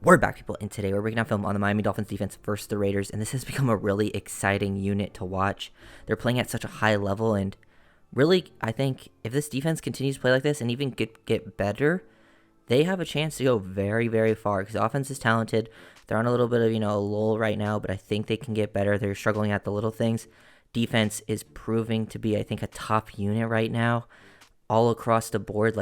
We're back, people, and today we're breaking down film on the Miami Dolphins defense versus the Raiders, and this has become a really exciting unit to watch. They're playing at such a high level, and really, I think if this defense continues to play like this and even get better, they have a chance to go very, very far because the offense is talented. They're on a little bit of, a lull right now, but I think they can get better. They're struggling at the little things. Defense is proving to be, I think, a top unit right now all across the board,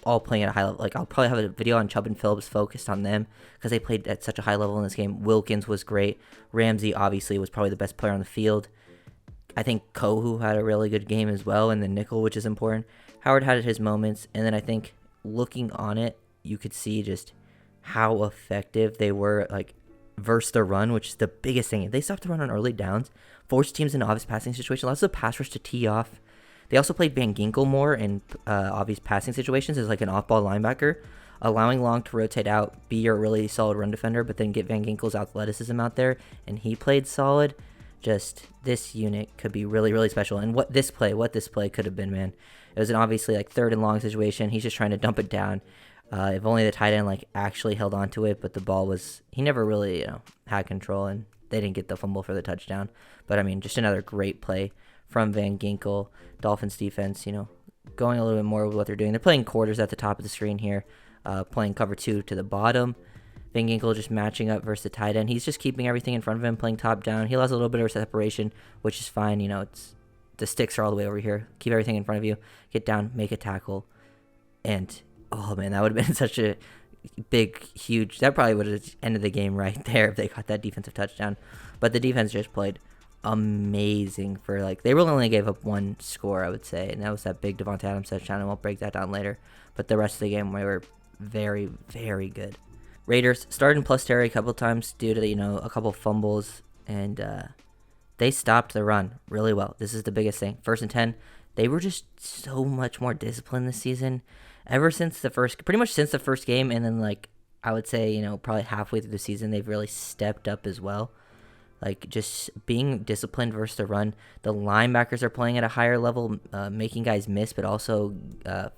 all playing at a high level. I'll probably have a video on Chubb and Phillips focused on them because they played at such a high level in this game. Wilkins was great. Ramsey, obviously, was probably the best player on the field. I think Kohu had a really good game as well, and the nickel, which is important. Howard had his moments, and then I think looking on it, you could see just how effective they were, versus the run, which is the biggest thing. If they stopped the run on early downs, forced teams into obvious passing situations, allows the pass rush to tee off. They also played Van Ginkel more in obvious passing situations as like an off-ball linebacker, allowing Long to rotate out, be your really solid run defender, but then get Van Ginkel's athleticism out there, and he played solid. Just this unit could be really, really special. And what this play could have been, man. It was an obviously third and long situation. He's just trying to dump it down. If only the tight end actually held on to it, but the ball he never really had control, and they didn't get the fumble for the touchdown. But I mean, just another great play from Van Ginkel. Dolphins defense, going a little bit more with what they're doing. They're playing quarters at the top of the screen here, playing cover 2 to the bottom. Van Ginkel just matching up versus the tight end. He's just keeping everything in front of him, playing top down. He allows a little bit of separation, which is fine. It's the sticks are all the way over here. Keep everything in front of you. Get down, make a tackle. And, oh, man, that would have been such a big, huge... That probably would have ended the game right there if they got that defensive touchdown. But the defense just played amazing for they really only gave up one score, I would say, and that was that big Devontae Adams touchdown, and we'll break that down later. But the rest of the game, we were very, very good. Raiders started in plus Terry a couple times due to a couple fumbles, and they stopped the run really well. This is the biggest thing. 1st and 10, they were just so much more disciplined this season. Pretty much since the first game, and then I would say probably halfway through the season, they've really stepped up as well. Just being disciplined versus the run. The linebackers are playing at a higher level, making guys miss, but also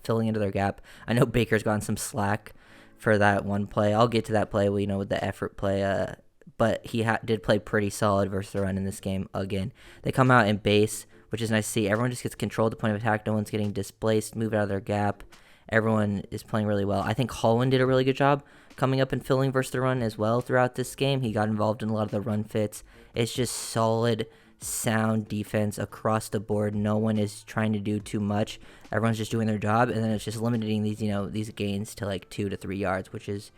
filling into their gap. I know Baker's gotten some slack for that one play. I'll get to that play, with the effort play. But he did play pretty solid versus the run in this game again. They come out in base, which is nice to see. Everyone just gets control at the point of attack. No one's getting displaced, move out of their gap. Everyone is playing really well. I think Holland did a really good job coming up and filling versus the run as well throughout this game. He got involved in a lot of the run fits. It's just solid, sound defense across the board. No one is trying to do too much. Everyone's just doing their job, and then it's just limiting these gains to 2 to 3 yards, which is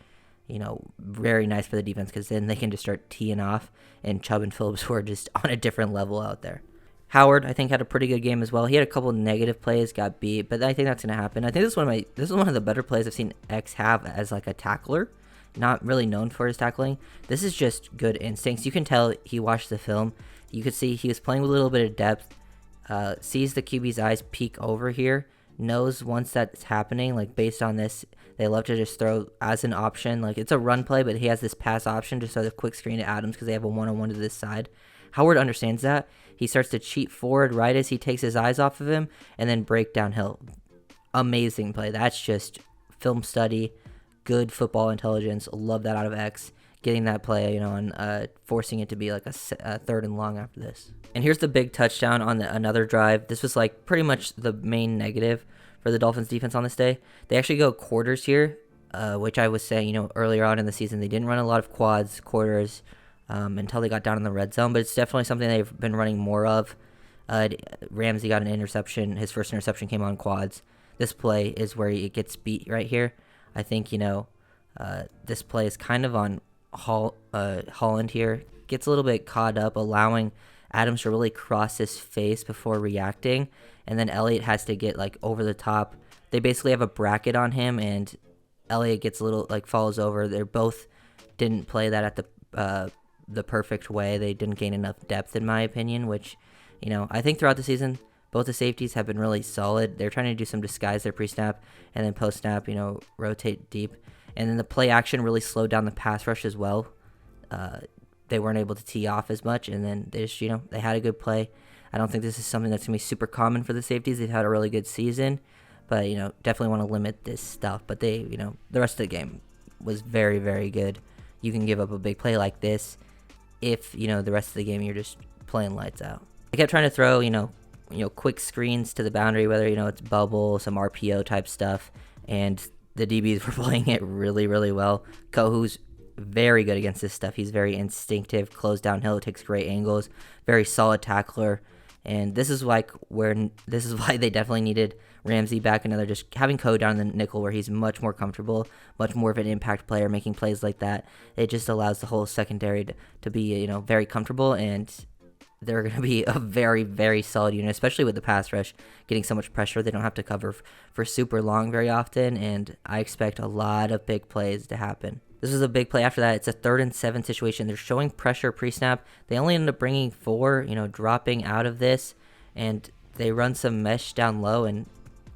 very nice for the defense because then they can just start teeing off, and Chubb and Phillips were just on a different level out there. Howard, I think, had a pretty good game as well. He had a couple of negative plays, got beat, but I think that's going to happen. I think this is one of the better plays I've seen X have as a tackler. Not really known for his tackling. This is just good instincts. You can tell he watched the film. You could see he was playing with a little bit of depth, sees the QB's eyes peek over here, knows once that's happening, based on this, they love to just throw as an option. It's a run play, but he has this pass option, just a quick screen to Adams because they have a one-on-one to this side. Howard understands that. He starts to cheat forward right as he takes his eyes off of him and then break downhill. Amazing play. That's just film study, good football intelligence. Love that out of X. Getting that play, and forcing it to be a 3rd and long after this. And here's the big touchdown on another drive. This was pretty much the main negative for the Dolphins defense on this day. They actually go quarters here, which I was saying, earlier on in the season, they didn't run a lot of quarters, until they got down in the red zone, but it's definitely something they've been running more of. Ramsey got an interception. His first interception came on quads. This play is where it gets beat right here. I think, this play is kind of on Holland here. Gets a little bit caught up, allowing Adams to really cross his face before reacting, and then Elliott has to get over the top. They basically have a bracket on him, and Elliott gets a little falls over. They both didn't play that at the perfect way. They didn't gain enough depth, in my opinion, which, I think throughout the season, both the safeties have been really solid. They're trying to do some disguise their pre-snap and then post-snap, rotate deep. And then the play action really slowed down the pass rush as well. They weren't able to tee off as much, and then they just, they had a good play. I don't think this is something that's going to be super common for the safeties. They've had a really good season, but, definitely want to limit this stuff. But they, the rest of the game was very, very good. You can give up a big play like this if, the rest of the game you're just playing lights out. I kept trying to throw, quick screens to the boundary, whether, it's bubble, some RPO type stuff, and the DBs were playing it really, really well. Kohu's very good against this stuff. He's very instinctive, close downhill, takes great angles, very solid tackler. And this is why they definitely needed Ramsey back. Another just having Kohu down in the nickel where he's much more comfortable, much more of an impact player, making plays like that. It just allows the whole secondary to be, very comfortable, and they're going to be a very, very solid unit, especially with the pass rush getting so much pressure. They don't have to cover for super long very often, and I expect a lot of big plays to happen. This is a big play after that. It's a 3rd and 7 situation. They're showing pressure pre-snap. They only end up bringing 4, dropping out of this, and they run some mesh down low, and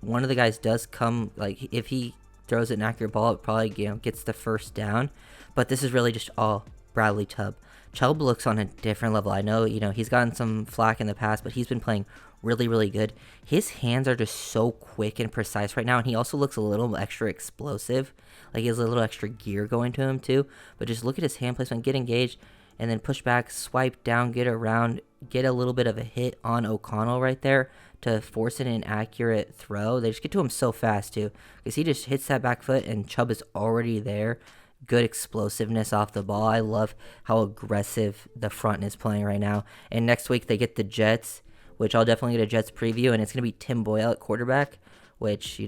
one of the guys does come, like, if he throws an accurate ball, it probably, gets the first down. But this is really just all Bradley Chubb. Chubb looks on a different level. I know, he's gotten some flack in the past, but he's been playing really, really good. His hands are just so quick and precise right now, and he also looks a little extra explosive. Like, he has a little extra gear going to him, too. But just look at his hand placement, get engaged, and then push back, swipe down, get around, get a little bit of a hit on O'Connell right there to force an inaccurate throw. They just get to him so fast, too, because he just hits that back foot, and Chubb is already there. Good explosiveness off the ball. I love how aggressive the front is playing right now. And next week they get the Jets, which I'll definitely get a Jets preview, and it's going to be Tim Boyle at quarterback, which,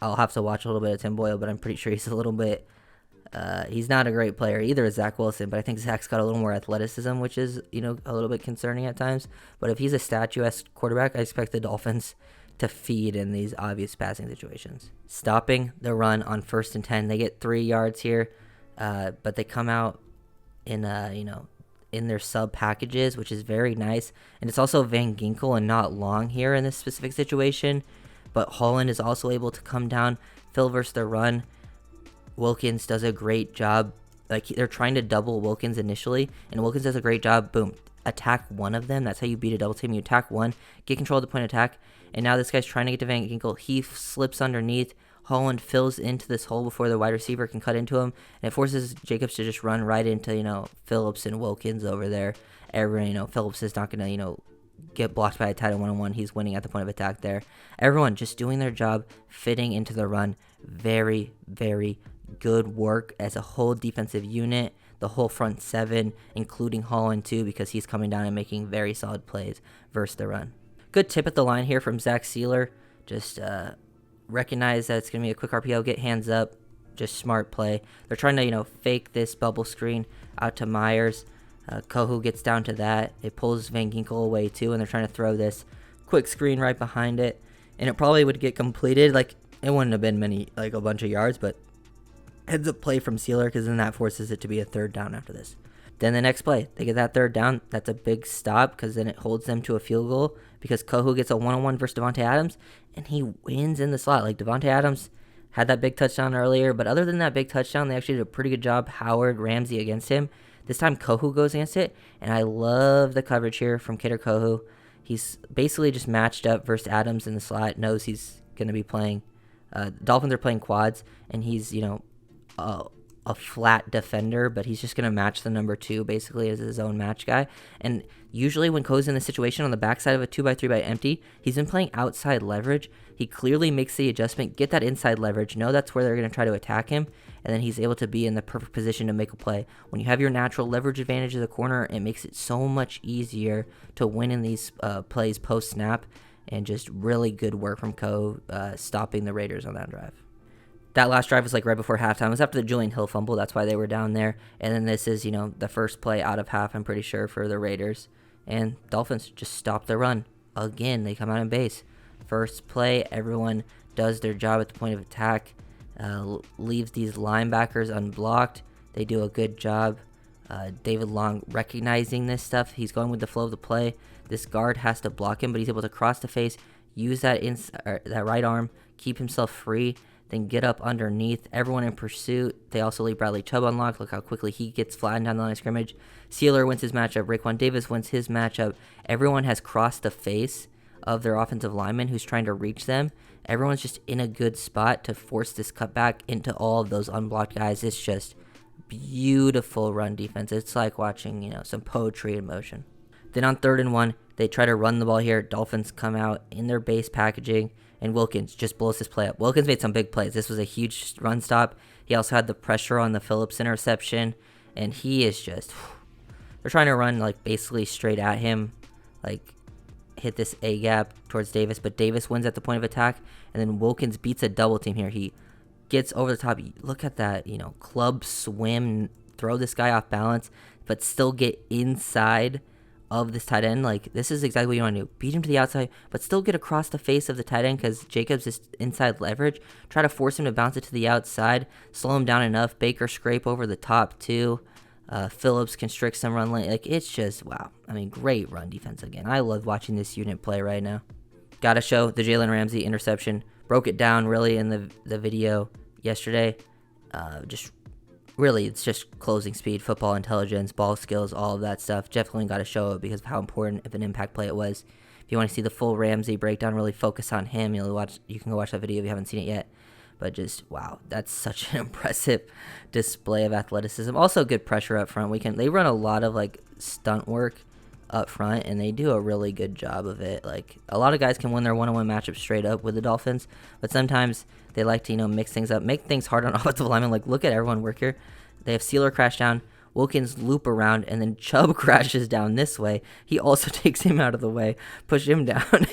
I'll have to watch a little bit of Tim Boyle, but I'm pretty sure he's a little bit, he's not a great player. Either is Zach Wilson, but I think Zach's got a little more athleticism, which is, a little bit concerning at times. But if he's a statuesque quarterback, I expect the Dolphins to feed in these obvious passing situations. Stopping the run on 1st and 10. They get 3 yards here, but they come out in, in their sub packages, which is very nice. And it's also Van Ginkel and not Long here in this specific situation. But Holland is also able to come down, fill versus the run. Wilkins does a great job. Like, they're trying to double Wilkins initially, and Wilkins does a great job. Boom. Attack one of them. That's how you beat a double team. You attack one, get control of the point of attack, and now this guy's trying to get to Van Ginkel. He slips underneath. Holland fills into this hole before the wide receiver can cut into him, and it forces Jacobs to just run right into, Phillips and Wilkins over there. Everyone, Phillips is not going to, get blocked by a tight end one-on-one. He's winning at the point of attack there. Everyone just doing their job, fitting into the run. Very, very good work as a whole defensive unit. The whole front 7, including Holland too, because he's coming down and making very solid plays versus the run. Good tip at the line here from Zach Sealer. Just recognize that it's going to be a quick RPO, get hands up, just smart play. They're trying to, fake this bubble screen out to Myers. Kohu gets down to that. It pulls Van Ginkel away too, and they're trying to throw this quick screen right behind it. And it probably would get completed. Like, it wouldn't have been a bunch of yards, but heads up play from Sealer, because then that forces it to be a 3rd down after this. Then the next play, they get that 3rd down. That's a big stop, because then it holds them to a field goal, because Kohu gets a one-on-one versus Devontae Adams, and he wins in the slot. Like, Devontae Adams had that big touchdown earlier, but other than that big touchdown, they actually did a pretty good job. Howard, Ramsey against him. This time Kohu goes against it, and I love the coverage here from Kidder Kohu. He's basically just matched up versus Adams in the slot, knows he's going to be playing. Dolphins are playing quads, and he's, a flat defender, but he's just going to match the number 2 basically as his own match guy. And usually when Kohu's in the situation on the backside of a 2x3 by empty, he's been playing outside leverage. He clearly makes the adjustment, get that inside leverage, know that's where they're going to try to attack him, and then he's able to be in the perfect position to make a play. When you have your natural leverage advantage of the corner, it makes it so much easier to win in these plays post-snap, and just really good work from Kohu stopping the Raiders on that drive. That last drive was right before halftime. It was after the Julian Hill fumble. That's why they were down there. And then this is, the first play out of half, I'm pretty sure, for the Raiders. And Dolphins just stop the run. Again, they come out in base. First play, everyone does their job at the point of attack. Leaves these linebackers unblocked. They do a good job. David Long recognizing this stuff. He's going with the flow of the play. This guard has to block him, but he's able to cross the face, use that right arm, keep himself free, then get up underneath. Everyone in pursuit. They also leave Bradley Chubb unlocked. Look how quickly he gets flattened down the line of scrimmage. Sealer wins his matchup. Raekwon Davis wins his matchup. Everyone has crossed the face of their offensive lineman who's trying to reach them. Everyone's just in a good spot to force this cutback into all of those unblocked guys. It's just beautiful run defense. It's like watching, some poetry in motion. Then on 3rd and 1, they try to run the ball here. Dolphins come out in their base packaging, and Wilkins just blows this play up. Wilkins made some big plays. This was a huge run stop. He also had the pressure on the Phillips interception, and he is just... They're trying to run, basically straight at him, hit this A-gap towards Davis, but Davis wins at the point of attack, and then Wilkins beats a double team here. He gets over the top. Look at that, club swim, throw this guy off balance, but still get inside of this tight end. This is exactly what you want to do. Beat him to the outside, but still get across the face of the tight end because Jacobs is inside leverage. Try to force him to bounce it to the outside, slow him down enough. Baker scrape over the top too. Phillips constricts some run lane. It's just, wow. Great run defense again. I love watching this unit play right now. Gotta show the Jalen Ramsey interception. Broke it down really in the video yesterday. It's just closing speed, football intelligence, ball skills, all of that stuff. Definitely got to show it because of how important of an impact play it was. If you want to see the full Ramsey breakdown, really focus on him. You can go watch that video if you haven't seen it yet. But just, wow, that's such an impressive display of athleticism. Also good pressure up front. They run a lot of stunt work up front, and they do a really good job of it. A lot of guys can win their one-on-one matchups straight up with the Dolphins, but sometimes they like to, mix things up, make things hard on offensive linemen. Look at everyone work here. They have Sealer crash down, Wilkins loop around, and then Chubb crashes down this way. He also takes him out of the way, push him down.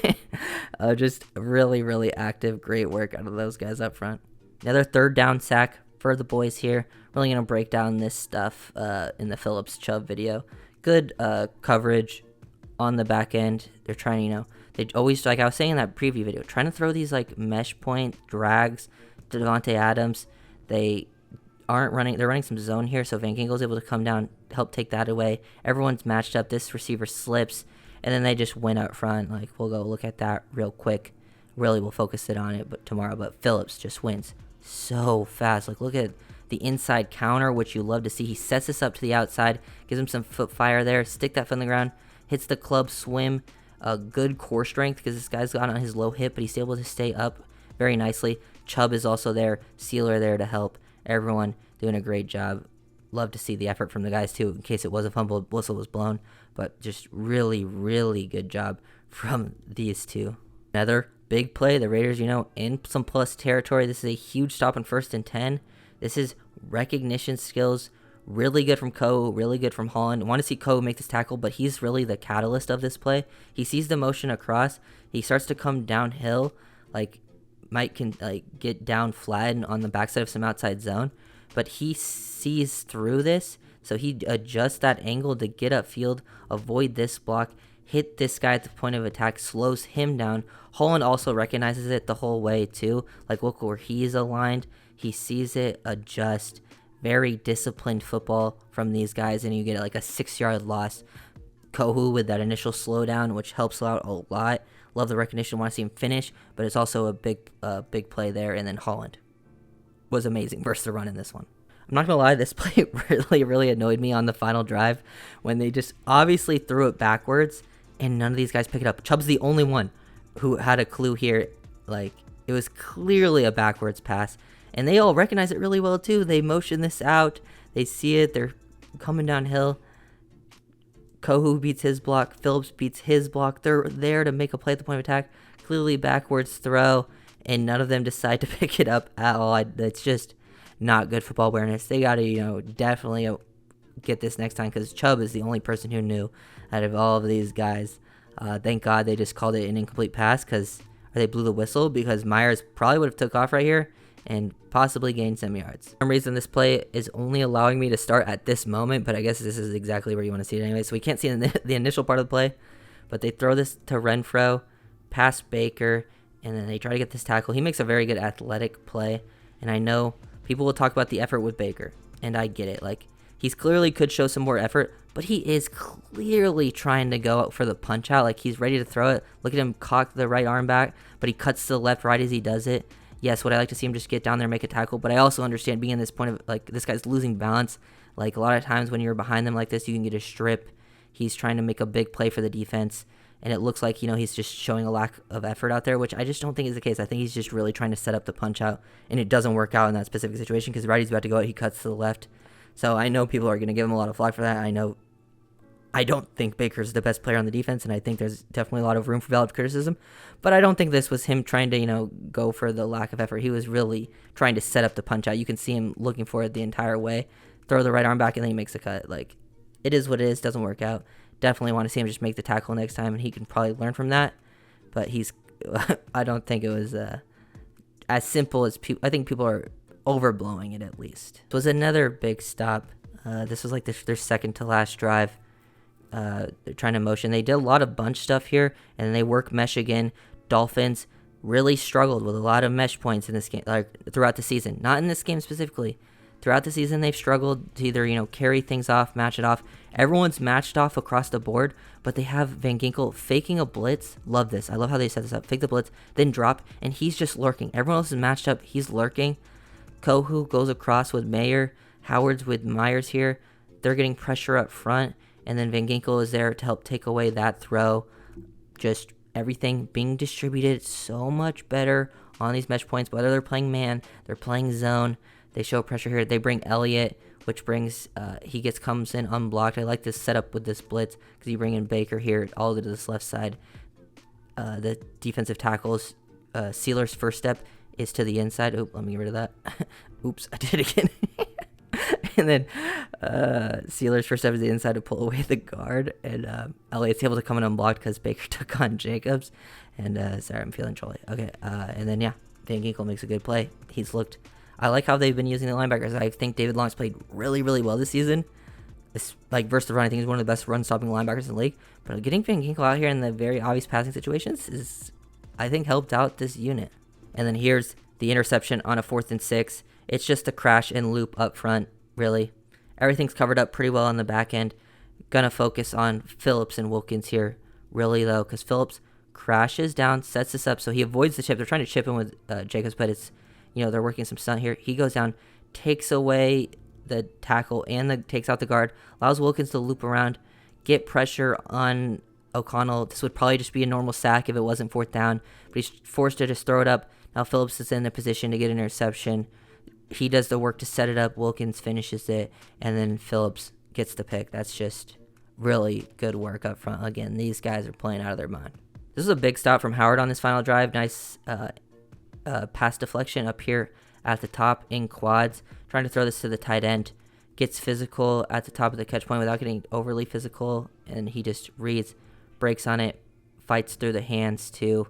Just really, really active, great work out of those guys up front. Another 3rd down sack for the boys here. Really going to break down this stuff in the Phillips Chubb video. Good coverage on the back end. They're trying, they always, like I was saying in that preview video, trying to throw these mesh point drags to Devontae Adams. They're running some zone here, so Van Ginkel's able to come down, help take that away. Everyone's matched up. This receiver slips, and then they just win up front. We'll go look at that real quick. Really, we'll focus it on it tomorrow, but Phillips just wins so fast. Look at the inside counter, which you love to see. He sets this up to the outside, gives him some foot fire there, stick that foot on the ground, hits the club swim. Good core strength because this guy's got on his low hip, but he's able to stay up very nicely. Chubb is also there, Sealer there to help. Everyone doing a great job. Love to see the effort from the guys too, in case it was a fumble, whistle was blown, but just really, really good job from these two. Another big play, the Raiders, in some plus territory. This is a huge stop on 1st and 10. This is recognition skills, really good from Coe, really good from Holland. Want to see Coe make this tackle, but he's really the catalyst of this play. He sees the motion across. He starts to come downhill, might get down flat and on the backside of some outside zone, but he sees through this, so he adjusts that angle to get upfield, avoid this block, hit this guy at the point of attack, slows him down. Holland also recognizes it the whole way too. Look where he's aligned. He sees it, adjust. Very disciplined football from these guys, and you get a 6-yard loss. Kohu with that initial slowdown, which helps out a lot. Love the recognition, want to see him finish, but it's also a big play there. And then Holland was amazing versus the run in this one. I'm not going to lie, this play really, really annoyed me on the final drive when they just obviously threw it backwards, and none of these guys pick it up. Chubb's the only one who had a clue here. It was clearly a backwards pass, and they all recognize it really well too. They motion this out. They see it. They're coming downhill. Kohu beats his block. Phillips beats his block. They're there to make a play at the point of attack. Clearly backwards throw, and none of them decide to pick it up at all. It's just not good football awareness. They got to, definitely get this next time, because Chubb is the only person who knew out of all of these guys. Thank God they just called it an incomplete pass, because they blew the whistle, because Myers probably would have took off right here and possibly gained some yards. For some reason, this play is only allowing me to start at this moment, but I guess this is exactly where you want to see it anyway. So we can't see the initial part of the play, but they throw this to Renfro, past Baker, and then they try to get this tackle. He makes a very good athletic play, and I know people will talk about the effort with Baker, and I get it. He's clearly could show some more effort, but he is clearly trying to go out for the punch out. He's ready to throw it. Look at him cock the right arm back, but he cuts to the left right as he does it. Yes, would I like to see him just get down there and make a tackle, but I also understand being in this point of, this guy's losing balance. A lot of times when you're behind them like this, you can get a strip. He's trying to make a big play for the defense. and it looks like, he's just showing a lack of effort out there, which I just don't think is the case. I think he's just really trying to set up the punch out, and it doesn't work out in that specific situation because right he's about to go out, he cuts to the left. So I know people are going to give him a lot of flack for that. I don't think Baker's the best player on the defense, and I think there's definitely a lot of room for valid criticism. But I don't think this was him trying to, go for the lack of effort. He was really trying to set up the punch out. You can see him looking for it the entire way, throw the right arm back, and then he makes a cut. Like, it is what it is, doesn't work out. Definitely want to see him just make the tackle next time, and he can probably learn from that. But I don't think it was as simple as I think people are overblowing it, at least. It was another big stop. This was like their second to last drive. They're trying to motion. They did a lot of bunch stuff here, and then they work mesh again. Dolphins really struggled with a lot of mesh points in this game, like throughout the season. Not in this game specifically. Throughout the season, they've struggled to either, carry things off, match it off. Everyone's matched off across the board, but they have Van Ginkel faking a blitz. Love this. I love how they set this up. Fake the blitz, then drop, and he's just lurking. Everyone else is matched up. He's lurking. Kohu goes across with Mayer. Howard's with Myers here. They're getting pressure up front, and then Van Ginkel is there to help take away that throw. Just everything being distributed so much better on these mesh points. Whether they're playing man, they're playing zone. They show pressure here. They bring Elliott, which brings, comes in unblocked. I like this setup with this blitz because you bring in Baker here all to this left side. The defensive tackles, Sealer's first step is to the inside. Oop, let me get rid of that. Oops, I did it again. And then Sealer's first step is the inside to pull away the guard. And Elliott's able to come in unblocked because Baker took on Jacobs. And sorry, I'm feeling trolly. Okay, and then, Van Ginkel makes a good play. I like how they've been using the linebackers. I think David Long's played really, really well this season. Versus the run, I think he's one of the best run-stopping linebackers in the league. But getting Van Ginkel out here in the very obvious passing situations is, I think, helped out this unit. And then here's the interception on a 4th and 6. It's just a crash and loop up front, really. Everything's covered up pretty well on the back end. Gonna focus on Phillips and Wilkins here, really, though, because Phillips crashes down, sets this up, so he avoids the chip. They're trying to chip him with Jacobs, but it's, they're working some stunt here. He goes down, takes away the tackle, and takes out the guard, allows Wilkins to loop around, get pressure on O'Connell. This would probably just be a normal sack if it wasn't 4th down, but he's forced to just throw it up. Now Phillips is in a position to get an interception. He does the work to set it up. Wilkins finishes it, and then Phillips gets the pick. That's just really good work up front. Again, these guys are playing out of their mind. This is a big stop from Howard on this final drive. Nice pass deflection up here at the top in quads. Trying to throw this to the tight end. Gets physical at the top of the catch point without getting overly physical, and he just reads, breaks on it, fights through the hands too.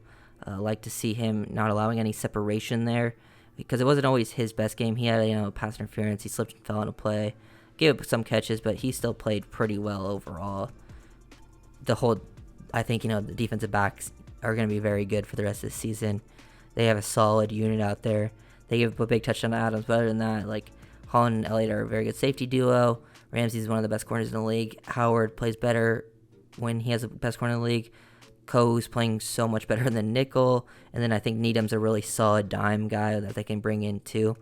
Like to see him not allowing any separation there, because it wasn't always his best game. He had pass interference. He slipped and fell into play, gave up some catches, but he still played pretty well overall. I think the defensive backs are going to be very good for the rest of the season. They have a solid unit out there. They give up a big touchdown to Adams, but other than that, Holland and Elliott are a very good safety duo. Ramsey is one of the best corners in the league. Howard plays better when he has the best corner in the league. Coe's playing so much better than nickel, and then I think Needham's a really solid dime guy that they can bring in too,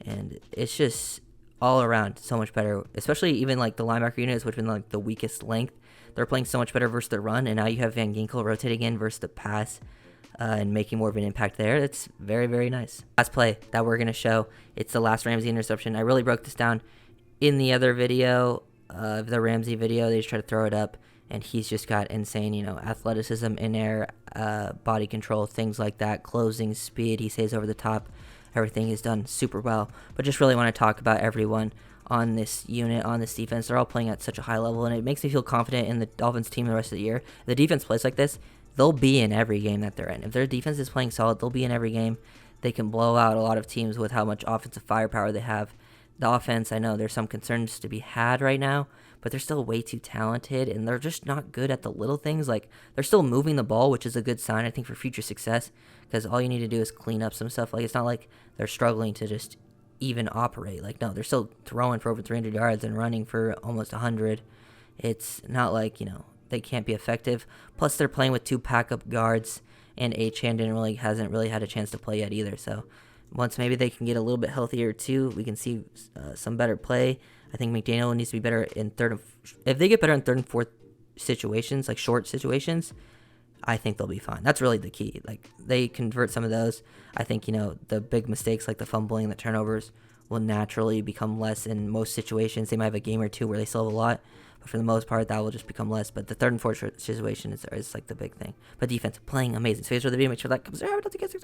and it's just all around so much better, especially even the linebacker units, which have been the weakest length. They're playing so much better versus the run, and now you have Van Ginkel rotating in versus the pass and making more of an impact there. That's very, very nice. Last play that we're going to show, it's the last Ramsey interception. I really broke this down in the other video, the Ramsey video. They just try to throw it up, and he's just got insane, athleticism, in air, body control, things like that, closing speed. He stays over the top. Everything is done super well. But just really want to talk about everyone on this unit, on this defense. They're all playing at such a high level, and it makes me feel confident in the Dolphins team the rest of the year. If the defense plays like this, they'll be in every game that they're in. If their defense is playing solid, they'll be in every game. They can blow out a lot of teams with how much offensive firepower they have. The offense, I know there's some concerns to be had right now, but they're still way too talented, and they're just not good at the little things. They're still moving the ball, which is a good sign, I think, for future success, because all you need to do is clean up some stuff. It's not like they're struggling to just even operate. No, they're still throwing for over 300 yards and running for almost 100. It's not like, they can't be effective. Plus, they're playing with 2 backup guards, and Achane hasn't really had a chance to play yet either. So once maybe they can get a little bit healthier too, we can see some better play. I think McDaniel needs to be better in if they get better in 3rd and 4th situations, short situations, I think they'll be fine. That's really the key. Like, they convert some of those. I think, the big mistakes like the fumbling and the turnovers will naturally become less in most situations. They might have a game or two where they still have a lot, but for the most part, that will just become less. But the third and fourth situation is like the big thing. But defense, playing amazing. So here's where the video. Make sure that comes out. Don't forget to